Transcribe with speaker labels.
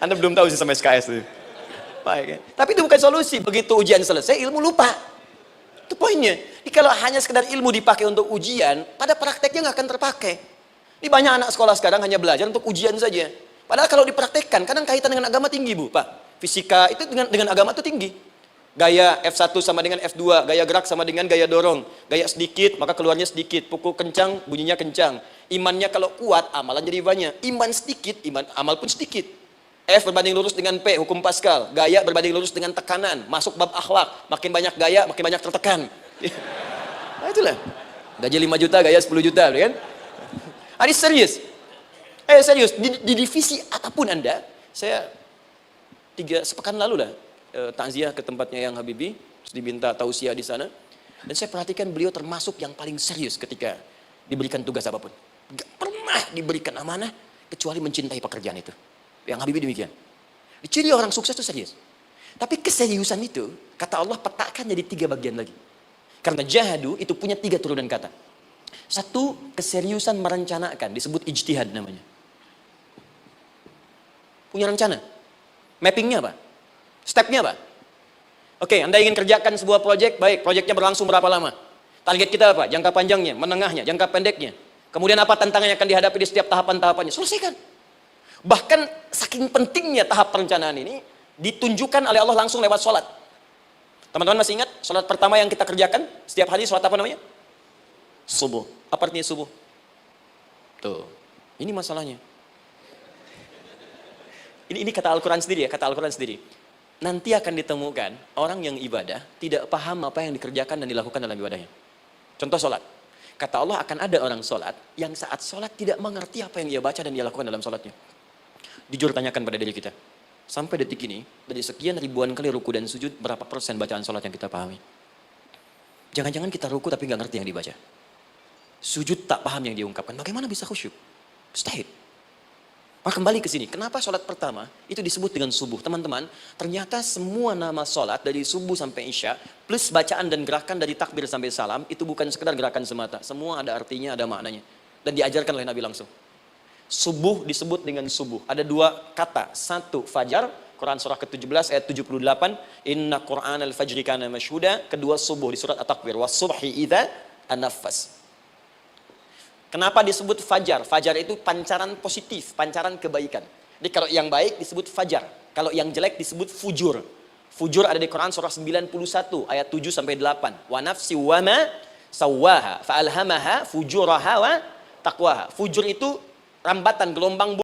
Speaker 1: Anda belum tahu sih sama SKS itu. Baik, ya. Tapi itu bukan solusi. Begitu ujian selesai, ilmu lupa. Itu poinnya. Jadi kalau hanya sekedar ilmu dipakai untuk ujian, pada prakteknya nggak akan terpakai. Ini banyak anak sekolah sekarang hanya belajar untuk ujian saja. Padahal kalau dipraktekkan, kadang kaitan dengan agama tinggi, Bu, Pak. Fisika itu dengan agama itu tinggi. Gaya F1 sama dengan F2, gaya gerak sama dengan gaya dorong. Gaya sedikit, maka keluarnya sedikit. Pukul kencang, bunyinya kencang. Imannya kalau kuat, amalan jadi banyak. Iman sedikit, amal pun sedikit. F berbanding lurus dengan P, hukum Pascal. Gaya berbanding lurus dengan tekanan. Masuk bab akhlak. Makin banyak gaya, makin banyak tertekan. Nah itulah. Gaji 5 juta, gaya 10 juta. Kan? Ini serius. Serius. Di divisi apapun Anda, saya 3 sepekan lalu lah. Takziah ke tempatnya Yang Habibie. Terus diminta tausiah di sana. Dan saya perhatikan beliau termasuk yang paling serius ketika diberikan tugas apapun. Gak pernah diberikan amanah, kecuali mencintai pekerjaan itu. Yang Habibie demikian. Ciri orang sukses itu serius. Tapi keseriusan itu, kata Allah petakan jadi 3 bagian lagi. Karena jahadu itu punya 3 turunan kata. 1, keseriusan merencanakan, disebut ijtihad namanya. Punya rencana. Mappingnya apa? Stepnya apa? Oke, Anda ingin kerjakan sebuah proyek, baik, proyeknya berlangsung berapa lama? Target kita apa? Jangka panjangnya, menengahnya, jangka pendeknya. Kemudian apa tantangan yang akan dihadapi di setiap tahapan-tahapannya? Selesaikan. Bahkan saking pentingnya tahap perencanaan ini ditunjukkan oleh Allah langsung lewat sholat. Teman-teman masih ingat sholat pertama yang kita kerjakan setiap hari, sholat apa namanya? Subuh. Apa artinya subuh? Tuh, ini masalahnya. Ini kata Al-Quran sendiri ya, kata Al-Quran sendiri. Nanti akan ditemukan orang yang ibadah tidak paham apa yang dikerjakan dan dilakukan dalam ibadahnya. Contoh sholat. Kata Allah akan ada orang sholat yang saat sholat tidak mengerti apa yang ia baca dan dia lakukan dalam sholatnya. Jujur tanyakan pada diri kita. Sampai detik ini, dari sekian ribuan kali ruku dan sujud, berapa persen bacaan sholat yang kita pahami? Jangan-jangan kita ruku tapi nggak ngerti yang dibaca. Sujud tak paham yang diungkapkan. Bagaimana bisa khusyuk? Mustahil. Maka kembali ke sini, kenapa sholat pertama itu disebut dengan subuh? Teman-teman, ternyata semua nama sholat dari subuh sampai isya, plus bacaan dan gerakan dari takbir sampai salam, itu bukan sekedar gerakan semata. Semua ada artinya, ada maknanya. Dan diajarkan oleh Nabi langsung. Subuh disebut dengan subuh. Ada 2 kata. 1, fajar, Quran surah ke-17 ayat 78. Inna Qur'an al-fajri kana mashhuda. Kedua, subuh di surat At-Takwir. Was-subhi idza an-naffas. Kenapa disebut fajar? Fajar itu pancaran positif, pancaran kebaikan. Jadi kalau yang baik disebut fajar. Kalau yang jelek disebut fujur. Fujur ada di Quran surah 91 ayat 7 sampai 8. Wa nafsi wa ma sawwaha fa alhamaha fujuraha wa taqwaha. Fujur itu rambatan gelombang